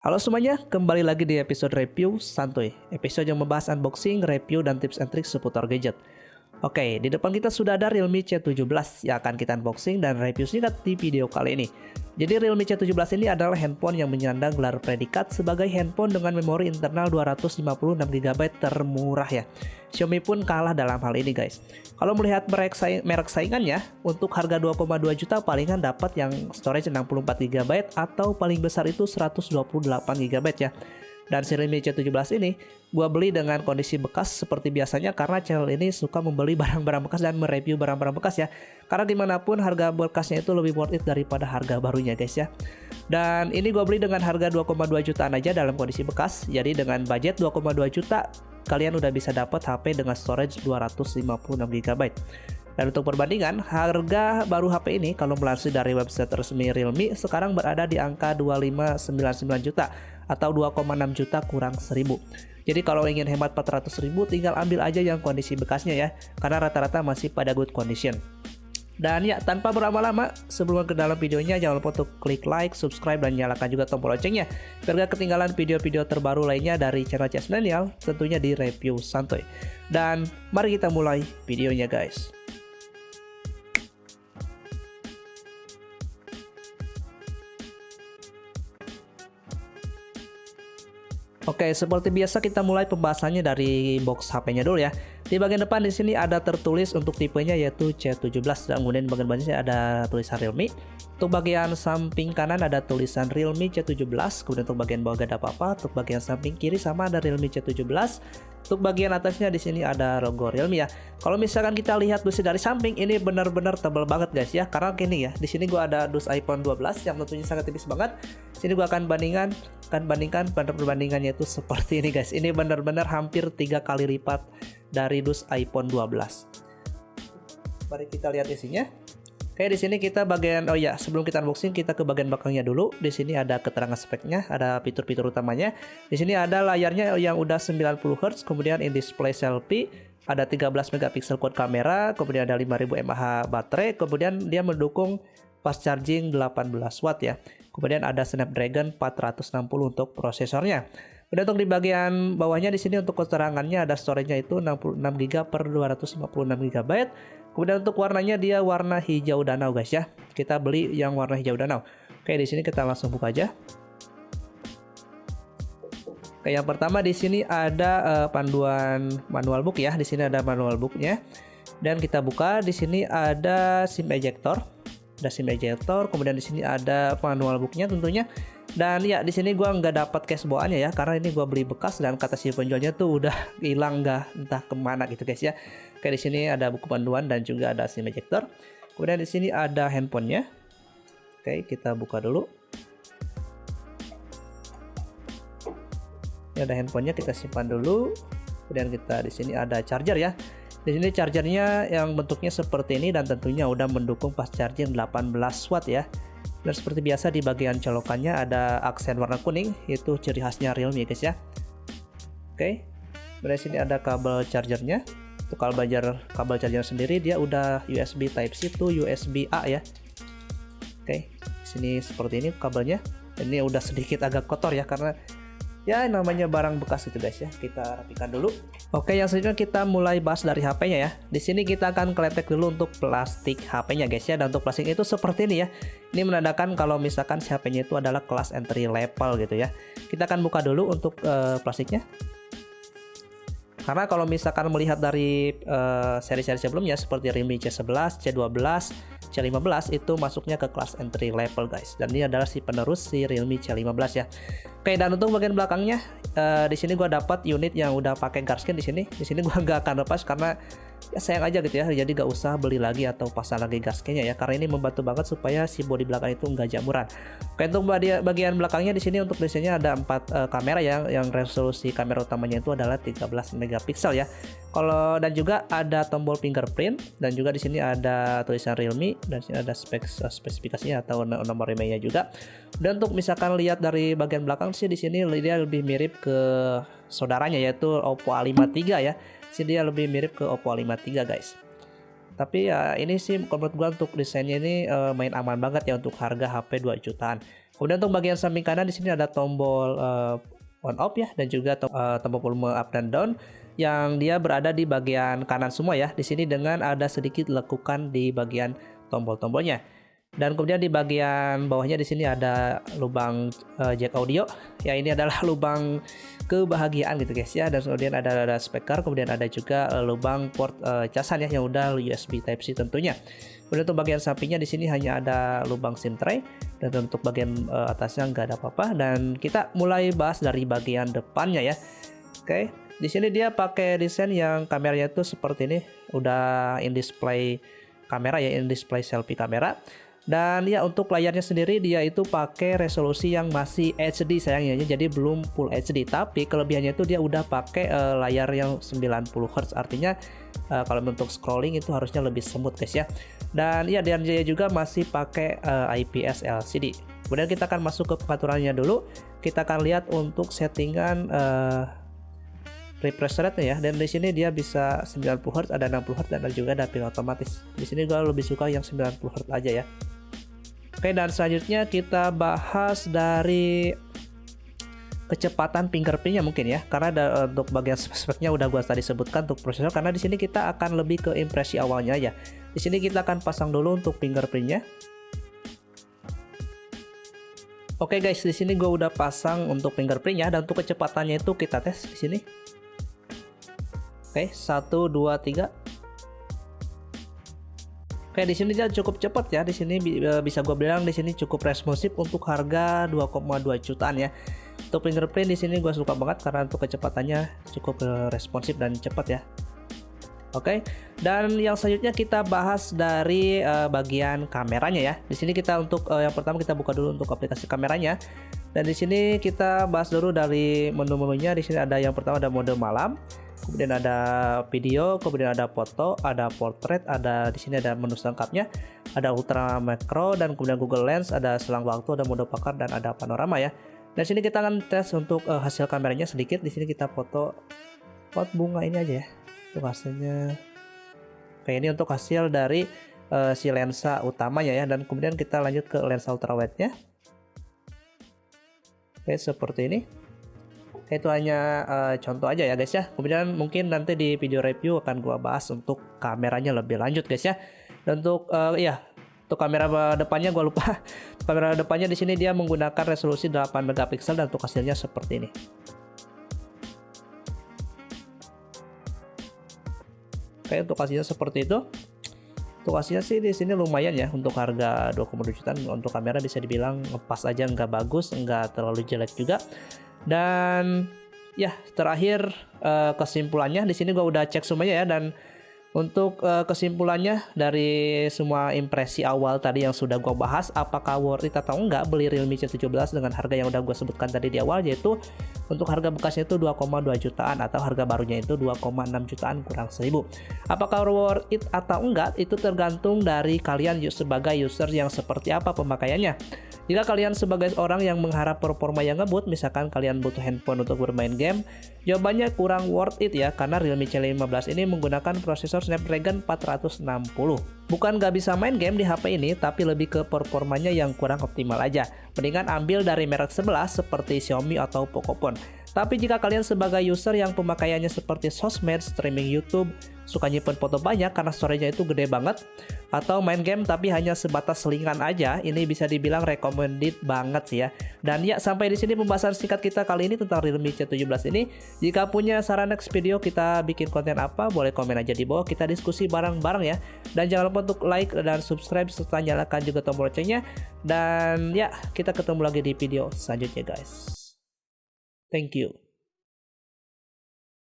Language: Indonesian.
Halo semuanya, kembali lagi di episode review santuy. Episode yang membahas unboxing, review, dan tips and tricks seputar gadget. Oke, di depan kita sudah ada Realme C17 yang akan kita unboxing dan review singkat di video kali ini. Jadi Realme C17 ini adalah handphone yang menyandang gelar predikat sebagai handphone dengan memori internal 256GB termurah ya. Xiaomi pun kalah dalam hal ini guys. Kalau melihat merek saingannya, untuk harga 2,2 juta palingan dapat yang storage 64GB atau paling besar itu 128GB ya. Dan si Realme C17 ini gua beli dengan kondisi bekas seperti biasanya karena channel ini suka membeli barang-barang bekas dan mereview barang-barang bekas ya. Karena gimana pun harga bekasnya itu lebih worth it daripada harga barunya guys ya. Dan ini gua beli dengan harga 2,2 jutaan aja dalam kondisi bekas. Jadi dengan budget 2,2 juta kalian udah bisa dapat HP dengan storage 256GB. Dan untuk perbandingan, harga baru HP ini kalau melansir dari website resmi Realme sekarang berada di angka 2599 juta atau 2,6 juta kurang 1000. Jadi kalau ingin hemat 400.000 tinggal ambil aja yang kondisi bekasnya ya, karena rata-rata masih pada good condition. Dan ya, tanpa berlama-lama, sebelum ke dalam videonya jangan lupa untuk klik like, subscribe, dan nyalakan juga tombol loncengnya biar gak ketinggalan video-video terbaru lainnya dari channel CS Millennial, tentunya di review santuy. Dan mari kita mulai videonya guys. Oke, seperti biasa kita mulai pembahasannya dari box HP-nya dulu ya. Di bagian depan di sini ada tertulis untuk tipenya yaitu C17 dan kemudian bagian bawahnya ada tulisan Realme. Untuk bagian samping kanan ada tulisan Realme C17, kemudian untuk bagian bawah gak ada apa-apa. Untuk bagian samping kiri sama ada Realme C17. Untuk bagian atasnya di sini ada logo Realme ya. Kalau misalkan kita lihat dus dari samping ini benar-benar tebal banget guys ya. Karena gini ya, di sini gua ada dus iPhone 12 yang tentunya sangat tipis banget. Sini gua akan bandingkan pada perbandingannya itu seperti ini guys. Ini benar-benar hampir 3 kali lipat dari dus iPhone 12. Mari kita lihat isinya. Oke, di sini kita bagian sebelum kita unboxing kita ke bagian belakangnya dulu. Di sini ada keterangan speknya, ada fitur-fitur utamanya. Di sini ada layarnya yang udah 90 Hz, kemudian in display selfie, ada 13 megapiksel quad kamera, kemudian ada 5000 mAh baterai, kemudian dia mendukung fast charging 18 watt ya. Kemudian ada Snapdragon 460 untuk prosesornya. Kemudian untuk di bagian bawahnya di sini untuk keterangannya ada storage-nya itu 66GB per 256GB. Kemudian untuk warnanya dia warna hijau danau guys ya. Kita beli yang warna hijau danau. Oke, di sini kita langsung buka aja. Oke, yang pertama di sini ada panduan manual book ya. Di sini ada manual booknya. Dan kita buka, di sini ada SIM ejector. Ada SIM ejector, kemudian di sini ada manual booknya tentunya. Dan ya di sini gua nggak dapat case bawaannya ya, karena ini gua beli bekas dan kata si penjualnya tuh udah hilang nggak entah kemana gitu guys ya. Oke, di sini ada buku panduan dan juga ada SIM ejector. Kemudian di sini ada handphonenya. Oke, kita buka dulu. Ini ada handphonenya, kita simpan dulu. Kemudian kita di sini ada charger ya. Di sini chargernya yang bentuknya seperti ini dan tentunya udah mendukung fast charging 18 watt ya. Dan seperti biasa di bagian colokannya ada aksen warna kuning, itu ciri khasnya Realme guys ya. Oke. Dari sini ada kabel chargernya. Untuk kabel charger sendiri dia udah USB Type C to USB A ya. Oke. Di sini seperti ini kabelnya. Ini udah sedikit agak kotor ya karena ya namanya barang bekas itu guys ya. Kita rapikan dulu. Oke, yang selanjutnya kita mulai bahas dari HP-nya ya. Di sini kita akan kletek dulu untuk plastik HP-nya guys ya. Dan untuk plastik itu seperti ini ya. Ini menandakan kalau misalkan si HP-nya itu adalah kelas entry level gitu ya. Kita akan buka dulu untuk plastiknya. Karena kalau misalkan melihat dari seri-seri sebelumnya seperti Realme C11, C12, C15 itu masuknya ke kelas entry level guys. Dan ini adalah si penerus si Realme C15 ya. Oke, dan untuk bagian belakangnya di sini gua dapat unit yang udah pakai garskin di sini. Di sini gua nggak akan lepas karena ya sayang aja gitu ya. Jadi gak usah beli lagi atau pasang lagi garskinnya ya. Karena ini membantu banget supaya si bodi belakang itu nggak jamuran. Oke, untuk bagian belakangnya di sini untuk desainnya ada 4 kamera yang resolusi kamera utamanya itu adalah 13 megapiksel ya. Dan juga ada tombol fingerprint dan juga di sini ada tulisan Realme dan sini ada spesifikasinya atau nomor IMEI-nya juga. Dan untuk misalkan lihat dari bagian belakang sih di sini dia lebih mirip ke saudaranya yaitu Oppo A53 ya. Sini dia lebih mirip ke Oppo A53 guys. Tapi ya ini sih menurut gua untuk desainnya ini main aman banget ya untuk harga HP 2 jutaan. Kemudian untuk bagian samping kanan di sini ada tombol on off ya, dan juga tombol volume up dan down yang dia berada di bagian kanan semua ya. Di sini dengan ada sedikit lekukan di bagian tombol-tombolnya. Dan kemudian di bagian bawahnya di sini ada lubang jack audio. Ya, ini adalah lubang kebahagiaan gitu guys ya. Dan kemudian ada speaker, kemudian ada juga lubang port casan ya yang udah USB Type C tentunya. Kemudian untuk bagian sampingnya di sini hanya ada lubang SIM tray, dan untuk bagian atasnya nggak ada apa-apa. Dan kita mulai bahas dari bagian depannya ya. Oke, di sini dia pakai desain yang kameranya itu seperti ini, udah in display kamera ya, in display selfie kamera. Dan ya untuk layarnya sendiri dia itu pakai resolusi yang masih HD sayangnya, jadi belum Full HD. Tapi kelebihannya itu dia udah pakai layar yang 90 Hz, artinya kalau untuk scrolling itu harusnya lebih smooth guys ya. Dan ya, dia juga masih pakai IPS LCD. Kemudian kita akan masuk ke pengaturannya dulu. Kita akan lihat untuk settingan refresh rate ya, dan di sini dia bisa 90 Hz, ada 60 Hz, dan juga ada pil otomatis. Di sini gue lebih suka yang 90 Hz aja ya. Oke, dan selanjutnya kita bahas dari kecepatan fingerprintnya mungkin ya, karena untuk bagian speknya udah gua tadi sebutkan untuk prosesor. Karena di sini kita akan lebih ke impresi awalnya aja. Di sini kita akan pasang dulu untuk fingerprintnya. Oke guys, di sini gua udah pasang untuk fingerprintnya, dan untuk kecepatannya itu kita tes di sini. Oke, 1 2 3. Oke, di sini dia cukup cepat ya. Di sini bisa gue bilang di sini cukup responsif untuk harga 2,2 jutaan ya. Untuk fingerprint di sini gue suka banget karena untuk kecepatannya cukup responsif dan cepat ya. Oke, dan yang selanjutnya kita bahas dari bagian kameranya ya. Di sini kita untuk yang pertama kita buka dulu untuk aplikasi kameranya. Dan di sini kita bahas dulu dari menu-menunya. Di sini ada yang pertama ada mode malam, kemudian ada video, kemudian ada foto, ada portrait, ada di sini ada menu selengkapnya, ada ultra macro, dan kemudian Google Lens, ada selang waktu, ada mode pakar, dan ada panorama ya. Dan sini kita akan tes untuk hasil kameranya sedikit. Di sini kita foto pot bunga ini aja ya. Untuk hasilnya. Oke, ini untuk hasil dari si lensa utamanya ya, dan kemudian kita lanjut ke lensa ultrawide-nya. Oke, seperti ini. Itu hanya contoh aja ya guys ya. Kemudian mungkin nanti di video review akan gua bahas untuk kameranya lebih lanjut guys ya. Dan untuk untuk kamera depannya gua lupa. Kamera depannya di sini dia menggunakan resolusi 8 megapiksel, dan untuk hasilnya seperti ini. Oke, untuk hasilnya seperti itu. Untuk hasilnya sih di sini lumayan ya, untuk harga 2,2 jutaan untuk kamera bisa dibilang ngepas aja, nggak bagus, nggak terlalu jelek juga. Dan ya, terakhir kesimpulannya di sini gua udah cek semuanya ya. Dan untuk kesimpulannya dari semua impresi awal tadi yang sudah gua bahas, apakah worth it atau enggak beli Realme C17 dengan harga yang udah gua sebutkan tadi di awal, yaitu untuk harga bekasnya itu 2,2 jutaan atau harga barunya itu 2,6 jutaan kurang 1000. Apakah worth it atau enggak itu tergantung dari kalian sebagai user yang seperti apa pemakaiannya. Jika kalian sebagai orang yang mengharap performa yang ngebut, misalkan kalian butuh handphone untuk bermain game, jawabannya kurang worth it ya, karena Realme C15 ini menggunakan prosesor Snapdragon 460. Bukan gak bisa main game di HP ini, tapi lebih ke performanya yang kurang optimal aja. Mendingan ambil dari merek sebelah seperti Xiaomi atau Pocophone. Tapi jika kalian sebagai user yang pemakaiannya seperti sosmed, streaming YouTube, suka nyimpen foto banyak karena storage-nya itu gede banget, atau main game tapi hanya sebatas selingan aja, ini bisa dibilang recommended banget sih ya. Dan ya, sampai di sini pembahasan singkat kita kali ini tentang Realme C17 ini. Jika punya saran next video kita bikin konten apa, boleh komen aja di bawah, kita diskusi bareng-bareng ya. Dan jangan lupa untuk like dan subscribe serta nyalakan juga tombol loncengnya. Dan ya, kita ketemu lagi di video selanjutnya guys. Thank you.